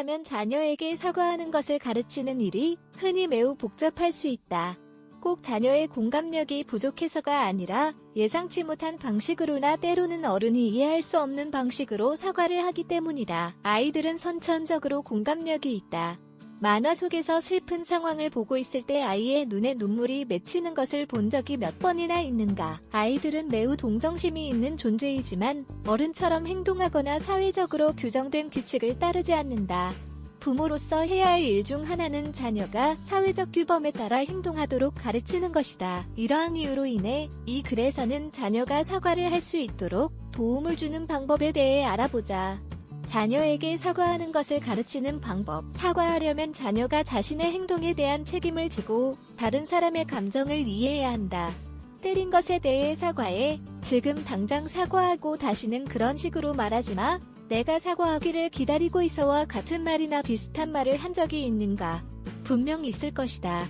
하면 자녀에게 사과하는 것을 가르치는 일이 흔히 매우 복잡할 수 있다. 꼭 자녀의 공감력이 부족해서가 아니라 예상치 못한 방식으로나 때로는 어른이 이해할 수 없는 방식으로 사과를 하기 때문이다. 아이들은 선천적으로 공감력이 있다. 만화 속에서 슬픈 상황을 보고 있을 때 아이의 눈에 눈물이 맺히는 것을 본 적이 몇 번이나 있는가. 아이들은 매우 동정심이 있는 존재이지만 어른처럼 행동하거나 사회적으로 규정된 규칙을 따르지 않는다. 부모로서 해야 할 일 중 하나는 자녀가 사회적 규범에 따라 행동하도록 가르치는 것이다. 이러한 이유로 인해 이 글에서는 자녀가 사과를 할 수 있도록 도움을 주는 방법에 대해 알아보자. 자녀에게 사과하는 것을 가르치는 방법. 사과하려면 자녀가 자신의 행동에 대한 책임을 지고 다른 사람의 감정을 이해해야 한다. 때린 것에 대해 사과해. 지금 당장 사과하고 다시는 그런 식으로 말하지 마. 내가 사과하기를 기다리고 있어와 같은 말이나 비슷한 말을 한 적이 있는가? 분명 있을 것이다.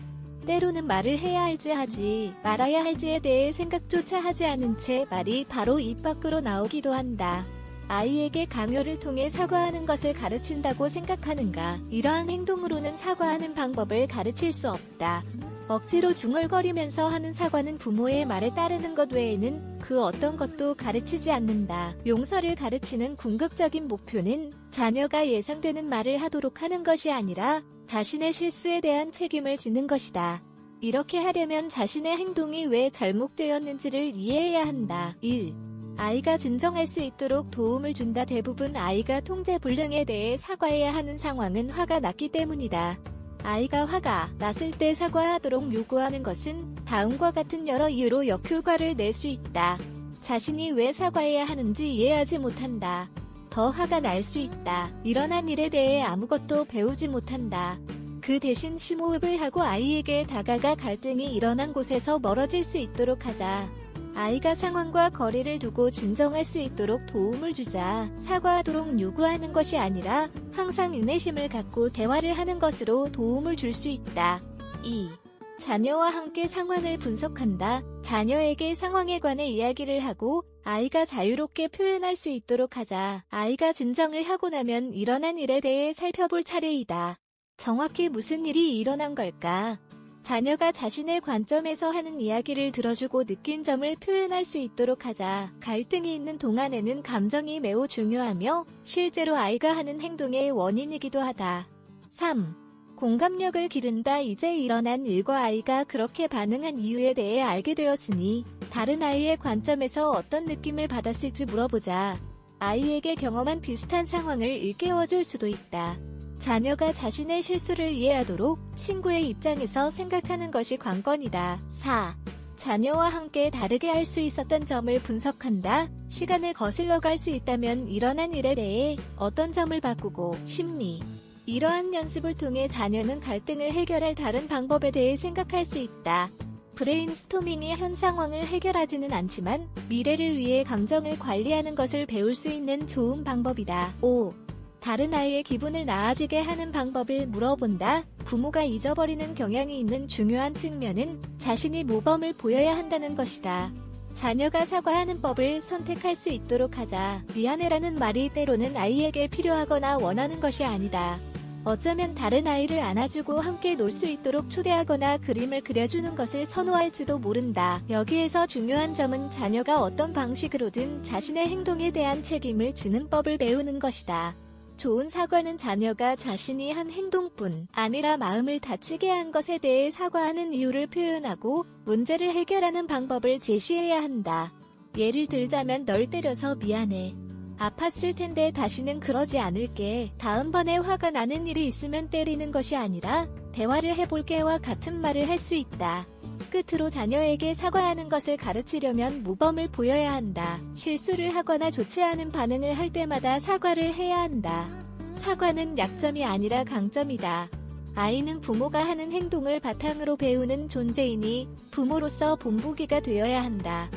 때로는 말을 해야 할지 하지 말아야 할지에 대해 생각조차 하지 않은 채 말이 바로 입 밖으로 나오기도 한다. 아이에게 강요를 통해 사과하는 것을 가르친다고 생각하는가? 이러한 행동으로는 사과하는 방법을 가르칠 수 없다. 억지로 중얼거리면서 하는 사과는 부모의 말에 따르는 것 외에는 그 어떤 것도 가르치지 않는다. 용서를 가르치는 궁극적인 목표는 자녀가 예상되는 말을 하도록 하는 것이 아니라 자신의 실수에 대한 책임을 지는 것이다. 이렇게 하려면 자신의 행동이 왜 잘못되었는지를 이해해야 한다. 1. 아이가 진정할 수 있도록 도움을 준다. 대부분 아이가 통제불능에 대해 사과해야 하는 상황은 화가 났기 때문이다. 아이가 화가 났을 때 사과하도록 요구하는 것은 다음과 같은 여러 이유로 역효과를 낼 수 있다. 자신이 왜 사과해야 하는지 이해하지 못한다. 더 화가 날 수 있다. 일어난 일에 대해 아무것도 배우지 못한다. 그 대신 심호흡을 하고 아이에게 다가가 갈등이 일어난 곳에서 멀어질 수 있도록 하자. 아이가 상황과 거리를 두고 진정할 수 있도록 도움을 주자. 사과하도록 요구하는 것이 아니라 항상 인내심을 갖고 대화를 하는 것으로 도움을 줄 수 있다. 2. 자녀와 함께 상황을 분석한다. 자녀에게 상황에 관해 이야기를 하고 아이가 자유롭게 표현할 수 있도록 하자. 아이가 진정을 하고 나면 일어난 일에 대해 살펴볼 차례이다. 정확히 무슨 일이 일어난 걸까? 자녀가 자신의 관점에서 하는 이야기를 들어주고 느낀 점을 표현할 수 있도록 하자. 갈등이 있는 동안에는 감정이 매우 중요하며 실제로 아이가 하는 행동의 원인이기도 하다. 3. 공감력을 기른다. 이제 일어난 일과 아이가 그렇게 반응한 이유에 대해 알게 되었으니 다른 아이의 관점에서 어떤 느낌을 받았을지 물어보자. 아이에게 경험한 비슷한 상황을 일깨워줄 수도 있다. 자녀가 자신의 실수를 이해하도록 친구의 입장에서 생각하는 것이 관건이다. 4. 자녀와 함께 다르게 할 수 있었던 점을 분석한다. 시간을 거슬러 갈 수 있다면 일어난 일에 대해 어떤 점을 바꾸고 싶니? 이러한 연습을 통해 자녀는 갈등을 해결할 다른 방법에 대해 생각할 수 있다. 브레인스토밍이 현 상황을 해결하지는 않지만 미래를 위해 감정을 관리하는 것을 배울 수 있는 좋은 방법이다. 5. 다른 아이의 기분을 나아지게 하는 방법을 물어본다. 부모가 잊어버리는 경향이 있는 중요한 측면은 자신이 모범을 보여야 한다는 것이다. 자녀가 사과하는 법을 선택할 수 있도록 하자. 미안해라는 말이 때로는 아이에게 필요하거나 원하는 것이 아니다. 어쩌면 다른 아이를 안아주고 함께 놀 수 있도록 초대하거나 그림을 그려주는 것을 선호할지도 모른다. 여기에서 중요한 점은 자녀가 어떤 방식으로든 자신의 행동에 대한 책임을 지는 법을 배우는 것이다. 좋은 사과는 자녀가 자신이 한 행동뿐 아니라 마음을 다치게 한 것에 대해 사과하는 이유를 표현하고 문제를 해결하는 방법을 제시해야 한다. 예를 들자면 널 때려서 미안해. 아팠을 텐데 다시는 그러지 않을게. 다음번에 화가 나는 일이 있으면 때리는 것이 아니라 대화를 해볼게와 같은 말을 할 수 있다. 끝으로 자녀에게 사과하는 것을 가르치려면 모범을 보여야 한다. 실수를 하거나 좋지 않은 반응을 할 때마다 사과를 해야 한다. 사과는 약점이 아니라 강점이다. 아이는 부모가 하는 행동을 바탕으로 배우는 존재이니 부모로서 본보기가 되어야 한다.